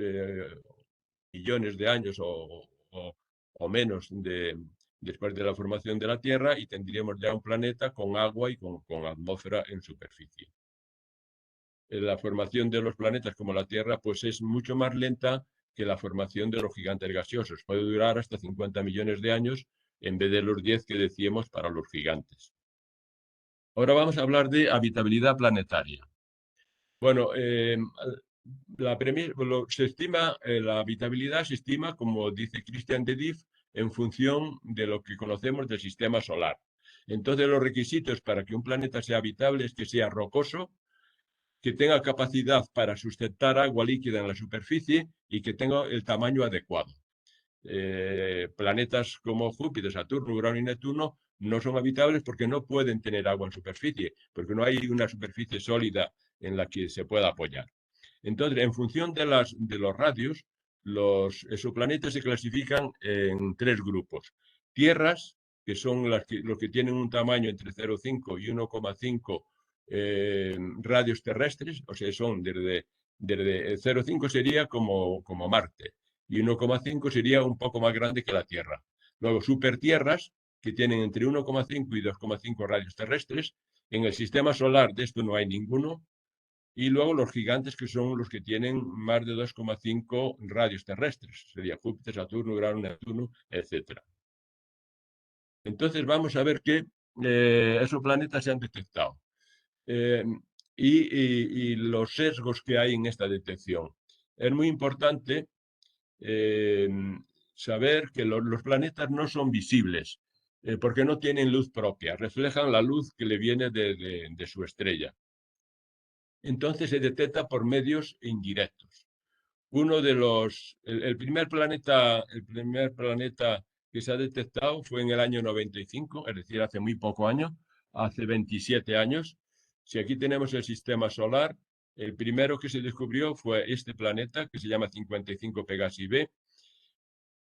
millones de años o menos después de la formación de la Tierra y tendríamos ya un planeta con agua y con atmósfera en superficie. La formación de los planetas como la Tierra pues es mucho más lenta que la formación de los gigantes gaseosos. Puede durar hasta 50 millones de años en vez de los 10 que decíamos para los gigantes. Ahora vamos a hablar de habitabilidad planetaria. Bueno, la habitabilidad se estima, como dice Christian de Dief, en función de lo que conocemos del sistema solar. Entonces, los requisitos para que un planeta sea habitable es que sea rocoso, que tenga capacidad para sustentar agua líquida en la superficie y que tenga el tamaño adecuado. Planetas como Júpiter, Saturno, Urano y Neptuno no son habitables porque no pueden tener agua en superficie, porque no hay una superficie sólida en la que se pueda apoyar. Entonces, en función de los radios, los exoplanetas se clasifican en 3 grupos. Tierras, que son los que tienen un tamaño entre 0,5 y 1,5 radios terrestres, o sea, son desde 0,5 sería como Marte, y 1,5 sería un poco más grande que la Tierra. Luego, supertierras, que tienen entre 1,5 y 2,5 radios terrestres. En el sistema solar de esto no hay ninguno. Y luego los gigantes, que son los que tienen más de 2,5 radios terrestres. Sería Júpiter, Saturno, Urano, Neptuno, etc. Entonces vamos a ver qué exoplanetas se han detectado. Y los sesgos que hay en esta detección. Es muy importante saber que los planetas no son visibles porque no tienen luz propia, reflejan la luz que le viene de su estrella. Entonces se detecta por medios indirectos. El primer planeta que se ha detectado fue en el año 95, es decir, hace muy poco año, hace 27 años. Si aquí tenemos el sistema solar, el primero que se descubrió fue este planeta, que se llama 55 Pegasi b,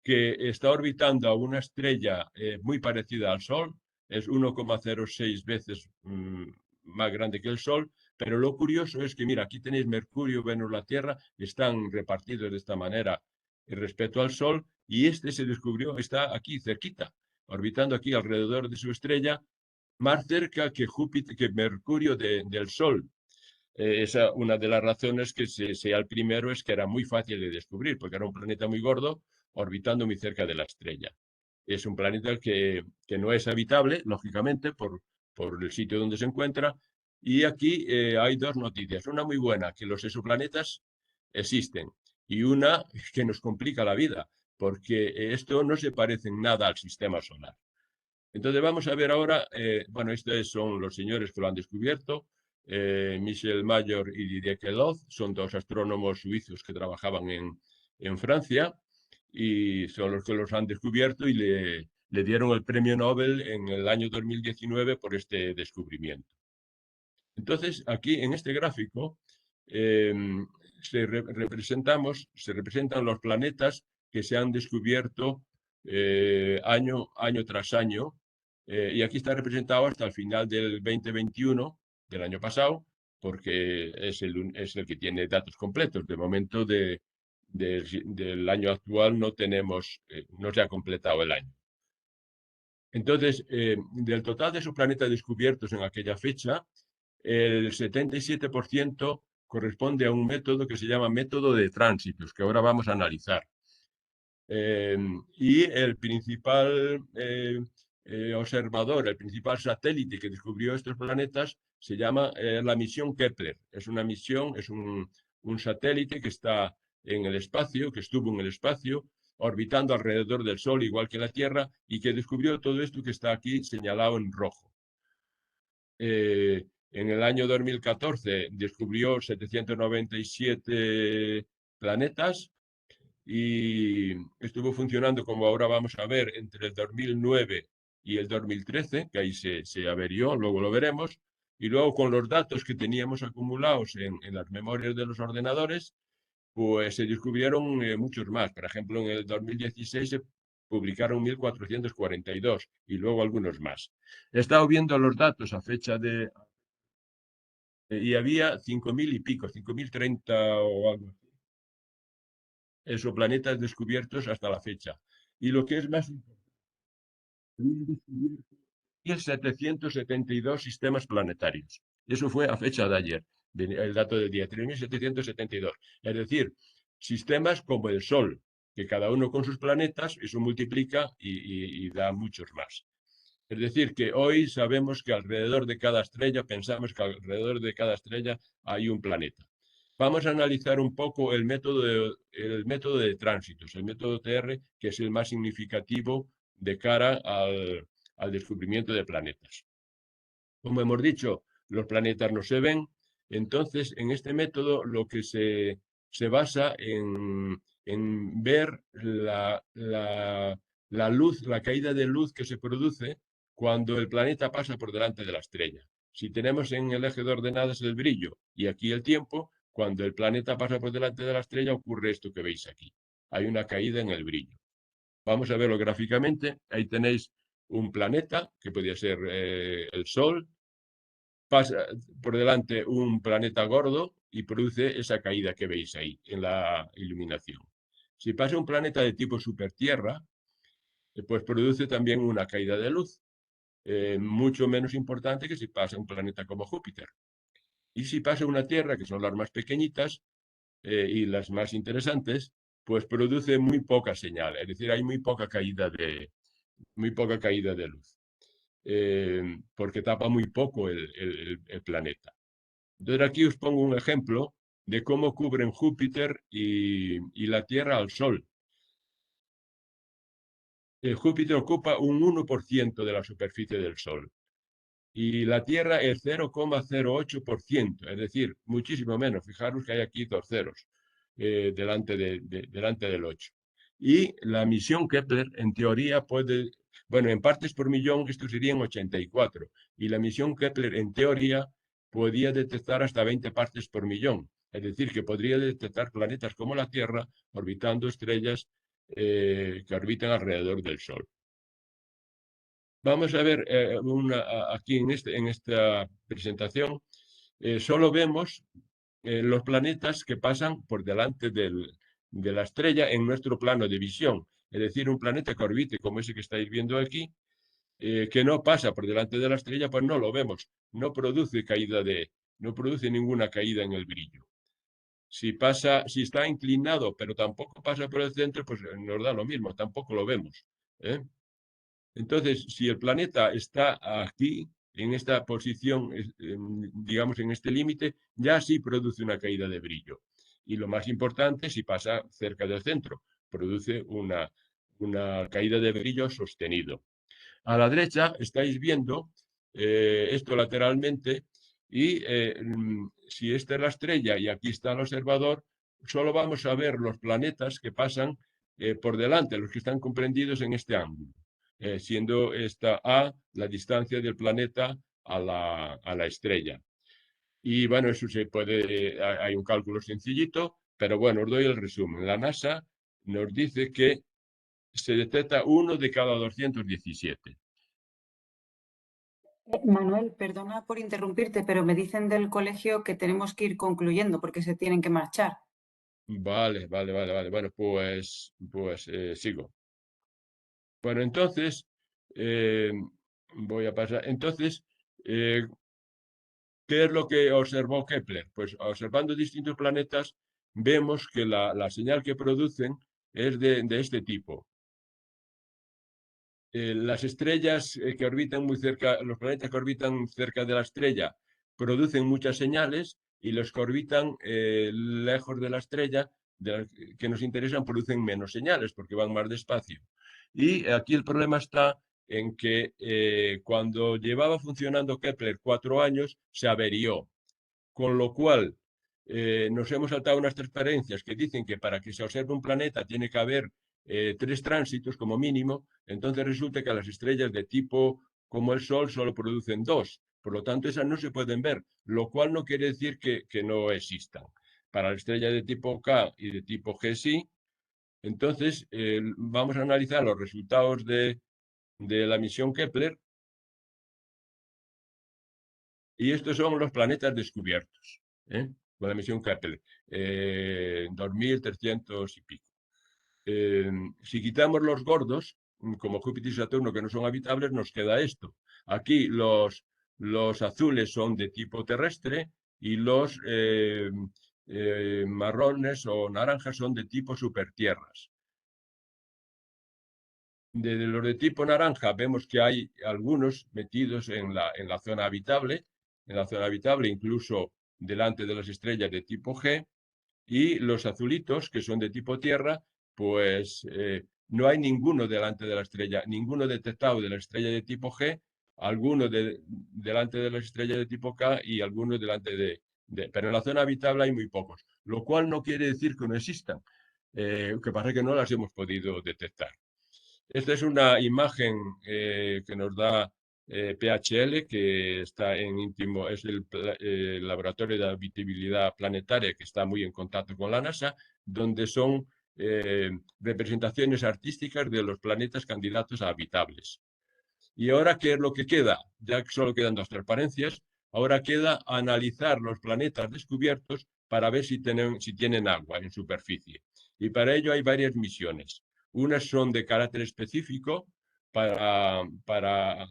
que está orbitando a una estrella muy parecida al Sol, es 1,06 veces más grande que el Sol, pero lo curioso es que, mira, aquí tenéis Mercurio, Venus, la Tierra, están repartidos de esta manera respecto al Sol, y este se descubrió, está aquí cerquita, orbitando aquí alrededor de su estrella, más cerca que Júpiter, que Mercurio del Sol. Esa, una de las razones que sea el primero es que era muy fácil de descubrir, porque era un planeta muy gordo, orbitando muy cerca de la estrella. Es un planeta que no es habitable, lógicamente, por el sitio donde se encuentra. Y aquí hay 2 noticias. Una muy buena, que los exoplanetas existen, y una que nos complica la vida, porque esto no se parece en nada al sistema solar. Entonces vamos a ver ahora, bueno, estos son los señores que lo han descubierto, Michel Mayor y Didier Queloz, son 2 astrónomos suizos que trabajaban en Francia, y son los que los han descubierto y le dieron el premio Nobel en el año 2019 por este descubrimiento. Entonces, aquí en este gráfico se representan los planetas que se han descubierto año tras año, y aquí está representado hasta el final del 2021, del año pasado, porque es el que tiene datos completos. De momento del año actual no tenemos, no se ha completado el año. Entonces, del total de esos planetas descubiertos en aquella fecha, el 77% corresponde a un método que se llama método de tránsitos, que ahora vamos a analizar. Y el principal observador, el principal satélite que descubrió estos planetas se llama la misión Kepler. Es una misión, es un satélite que está en el espacio, que estuvo en el espacio, orbitando alrededor del Sol, igual que la Tierra, y que descubrió todo esto que está aquí señalado en rojo. En el año 2014 descubrió 797 planetas y estuvo funcionando, como ahora vamos a ver, entre el 2009 y el 2013, que ahí se averió, luego lo veremos, y luego con los datos que teníamos acumulados en las memorias de los ordenadores, pues se descubrieron muchos más. Por ejemplo, en el 2016 se publicaron 1442 y luego algunos más. He estado viendo los datos a fecha de... y había 5.000 y pico, 5.030 o algo así, exoplanetas descubiertos hasta la fecha. Y lo que es más importante, 1.772 sistemas planetarios. Eso fue a fecha de ayer, el dato del día, 3.772. Es decir, sistemas como el Sol, que cada uno con sus planetas, eso multiplica y da muchos más. Es decir, que hoy sabemos que alrededor de cada estrella, pensamos que alrededor de cada estrella hay un planeta. Vamos a analizar un poco el método de tránsitos, el método TR, que es el más significativo de cara al descubrimiento de planetas. Como hemos dicho, los planetas no se ven, entonces en este método lo que se basa en ver la luz, la caída de luz que se produce cuando el planeta pasa por delante de la estrella. Si tenemos en el eje de ordenadas el brillo y aquí el tiempo, cuando el planeta pasa por delante de la estrella ocurre esto que veis aquí. Hay una caída en el brillo. Vamos a verlo gráficamente. Ahí tenéis un planeta, que podría ser el Sol, pasa por delante un planeta gordo y produce esa caída que veis ahí en la iluminación. Si pasa un planeta de tipo supertierra, pues produce también una caída de luz, mucho menos importante que si pasa un planeta como Júpiter. Y si pasa una Tierra, que son las más pequeñitas y las más interesantes, pues produce muy poca señal, es decir, hay muy poca caída de luz, porque tapa muy poco el planeta. Entonces aquí os pongo un ejemplo de cómo cubren Júpiter y la Tierra al Sol. Júpiter ocupa un 1% de la superficie del Sol y la Tierra el 0,08%, es decir, muchísimo menos. Fijaros que hay aquí dos ceros delante del 8. Y la misión Kepler, en teoría, puede, bueno, en partes por millón, esto serían 84. Y la misión Kepler, en teoría, podía detectar hasta 20 partes por millón. Es decir, que podría detectar planetas como la Tierra orbitando estrellas que orbitan alrededor del Sol. Vamos a ver aquí en esta presentación, solo vemos los planetas que pasan por delante de la estrella en nuestro plano de visión. Es decir, un planeta que orbite como ese que estáis viendo aquí, que no pasa por delante de la estrella, pues no lo vemos. No produce ninguna caída en el brillo. Si está inclinado, pero tampoco pasa por el centro, pues nos da lo mismo, tampoco lo vemos. Entonces, si el planeta está aquí, en esta posición, digamos en este límite, ya sí produce una caída de brillo. Y lo más importante, si pasa cerca del centro, produce una caída de brillo sostenido. A la derecha estáis viendo esto lateralmente y si esta es la estrella y aquí está el observador, solo vamos a ver los planetas que pasan por delante, los que están comprendidos en este ángulo, siendo esta A la distancia del planeta a la estrella. Y bueno, eso se puede, hay un cálculo sencillito, pero bueno, os doy el resumen. La NASA nos dice que se detecta 1 de cada 217. Manuel, perdona por interrumpirte, pero me dicen del colegio que tenemos que ir concluyendo porque se tienen que marchar. Vale. Bueno, pues sigo. Bueno, entonces, voy a pasar. Entonces, ¿qué es lo que observó Kepler? Pues observando distintos planetas, vemos que la señal que producen es de este tipo. Las estrellas que orbitan muy cerca, los planetas que orbitan cerca de la estrella producen muchas señales y los que orbitan lejos de la estrella, que nos interesan, producen menos señales porque van más despacio. Y aquí el problema está en que cuando llevaba funcionando Kepler 4 años, se averió, con lo cual nos hemos saltado unas transparencias que dicen que para que se observe un planeta tiene que haber 3 tránsitos como mínimo, entonces resulta que las estrellas de tipo como el Sol solo producen 2, por lo tanto esas no se pueden ver, lo cual no quiere decir que no existan. Para la estrella de tipo K y de tipo G sí, entonces vamos a analizar los resultados de la misión Kepler y estos son los planetas descubiertos, con la misión Kepler, 2300 y pico. Si quitamos los gordos, como Júpiter y Saturno, que no son habitables, nos queda esto. Aquí los azules son de tipo terrestre y los marrones o naranjas son de tipo supertierras. De los de tipo naranja vemos que hay algunos metidos en la zona habitable, incluso delante de las estrellas de tipo G, y los azulitos, que son de tipo tierra, pues no hay ninguno delante de la estrella, ninguno detectado de la estrella de tipo G, algunos delante de las estrellas de tipo K y algunos delante pero en la zona habitable hay muy pocos, lo cual no quiere decir que no existan, que pasa que no las hemos podido detectar. Esta es una imagen que nos da PHL, que está en íntimo, es el laboratorio de habitabilidad planetaria que está muy en contacto con la NASA, donde son representaciones artísticas de los planetas candidatos a habitables. Y ahora, ¿qué es lo que queda? Ya que solo quedan 2 transparencias, ahora queda analizar los planetas descubiertos para ver si tienen agua en superficie. Y para ello hay varias misiones. Unas son de carácter específico,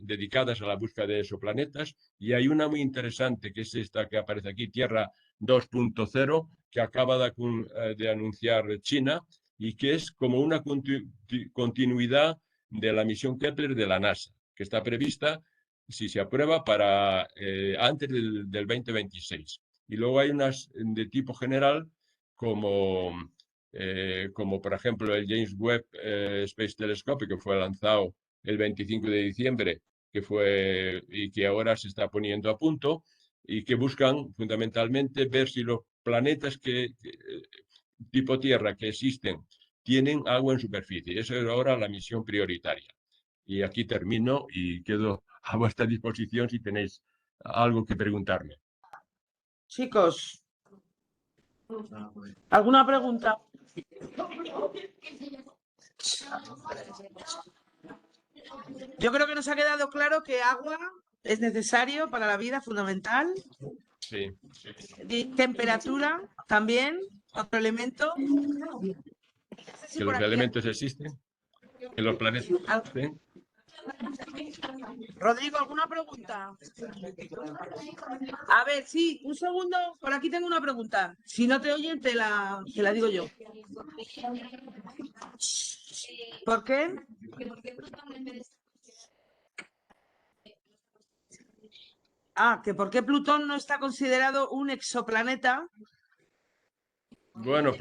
dedicadas a la búsqueda de exoplanetas, y hay una muy interesante, que es esta que aparece aquí, Tierra 2.0, que acaba de anunciar China, y que es como una continuidad de la misión Kepler de la NASA, que está prevista, si se aprueba, para antes del 2026. Y luego hay unas de tipo general, como por ejemplo el James Webb Space Telescope, que fue lanzado el 25 de diciembre, y que ahora se está poniendo a punto, y que buscan fundamentalmente ver si los planetas tipo Tierra que existen tienen agua en superficie. Esa es ahora la misión prioritaria. Y aquí termino y quedo a vuestra disposición si tenéis algo que preguntarme. Chicos, ¿alguna pregunta? Yo creo que nos ha quedado claro que agua es necesario para la vida, fundamental. Sí. Temperatura también, otro elemento. Que los elementos existen, que los planetas existen. Rodrigo, ¿alguna pregunta? A ver, sí, un segundo, por aquí tengo una pregunta. Si no te oyen, te la digo yo. ¿Por qué? Que ¿por qué Plutón no está considerado un exoplaneta? Bueno,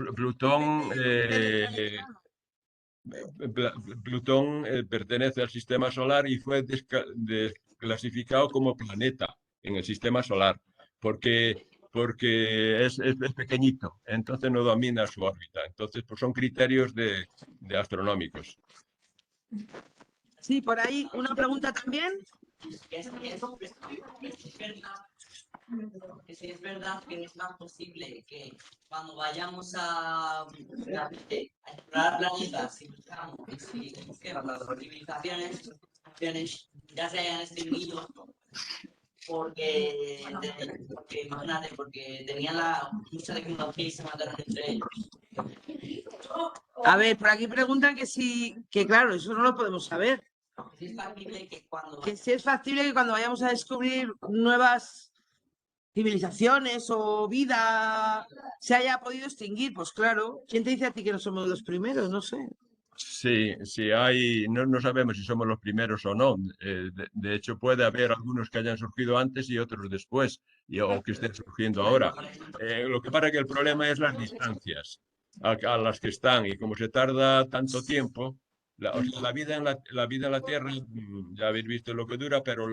Plutón pertenece al sistema solar y fue desclasificado como planeta en el sistema solar, porque es pequeñito, entonces no domina su órbita. Entonces, pues son criterios de astronómicos. Sí, por ahí una pregunta también. Que si es verdad que es más posible que cuando vayamos a explorar planetas y buscamos que las civilizaciones ya se hayan extinguido porque imagínate, porque tenían mucha tecnología y se mataron entre ellos. A ver, por aquí preguntan que claro, eso no lo podemos saber. Si es factible que cuando vayamos a descubrir nuevas civilizaciones o vida se haya podido extinguir, pues claro. ¿Quién te dice a ti que no somos los primeros? No sé. Sí, no sabemos si somos los primeros o no. De hecho, puede haber algunos que hayan surgido antes y otros después, o que estén surgiendo ahora. Lo que pasa es que el problema es las distancias a las que están, y como se tarda tanto tiempo, o sea, la vida en la Tierra, ya habéis visto lo que dura, pero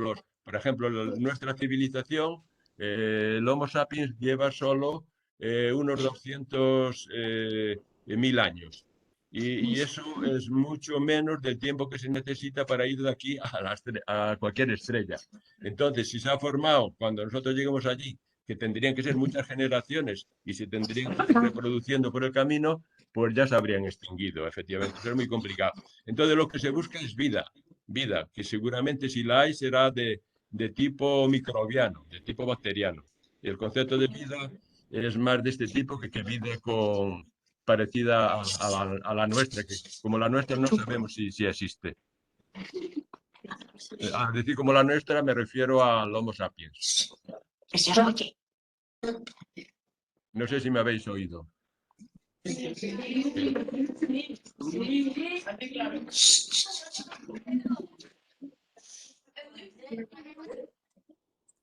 por ejemplo, nuestra civilización, el Homo sapiens lleva solo unos 200.000 años. Y eso es mucho menos del tiempo que se necesita para ir de aquí a cualquier estrella. Entonces, si se ha formado cuando nosotros lleguemos allí, que tendrían que ser muchas generaciones y se tendrían que ir reproduciendo por el camino, pues ya se habrían extinguido, efectivamente. Eso es muy complicado. Entonces, lo que se busca es vida, que seguramente si la hay será de tipo microbiano, de tipo bacteriano. Y el concepto de vida es más de este tipo que vida parecida a la nuestra, que como la nuestra no sabemos si existe. A decir como la nuestra me refiero al Homo sapiens. No sé si me habéis oído.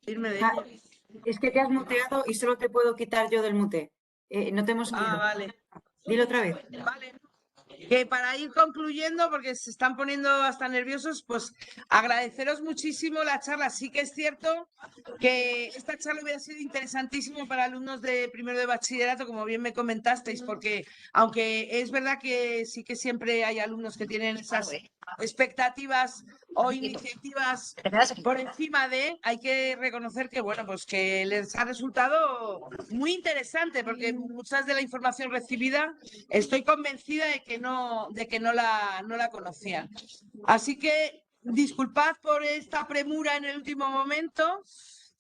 Irme de Ah, ella. es que te has muteado y solo te puedo quitar yo del mute. No te hemos oído. Vale. Dilo otra vez. Vale. Que para ir concluyendo, porque se están poniendo hasta nerviosos, pues agradeceros muchísimo la charla. Sí que es cierto que esta charla hubiera sido interesantísimo para alumnos de primero de bachillerato, como bien me comentasteis, porque aunque es verdad que sí que siempre hay alumnos que tienen esas expectativas o iniciativas por encima de, hay que reconocer que, bueno, pues que les ha resultado muy interesante, porque muchas de la información recibida estoy convencida de que no la conocían. Así que disculpad por esta premura en el último momento,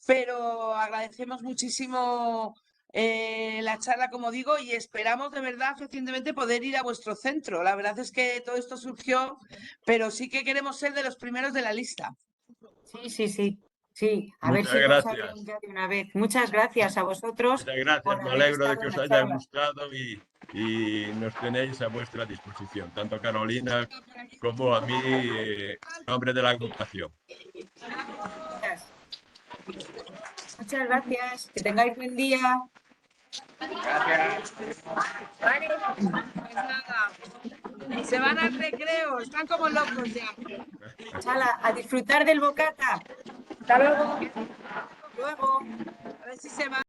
pero agradecemos muchísimo la charla, como digo, y esperamos de verdad recientemente poder ir a vuestro centro. La verdad es que todo esto surgió, pero sí que queremos ser de los primeros de la lista. Sí, sí, sí. Sí, a ver Muchas si nos gracias. abren ya de una vez. Muchas gracias a vosotros Muchas gracias. por Me haber alegro de estado que en os la haya charla. gustado y nos tenéis a vuestra disposición, tanto Carolina como a mí, nombre de la agrupación. Gracias. Muchas gracias. Que tengáis buen día. Vale, pues nada, se van al recreo, están como locos ya. Chala, a disfrutar del bocata. Hasta luego. Luego. A ver si se va.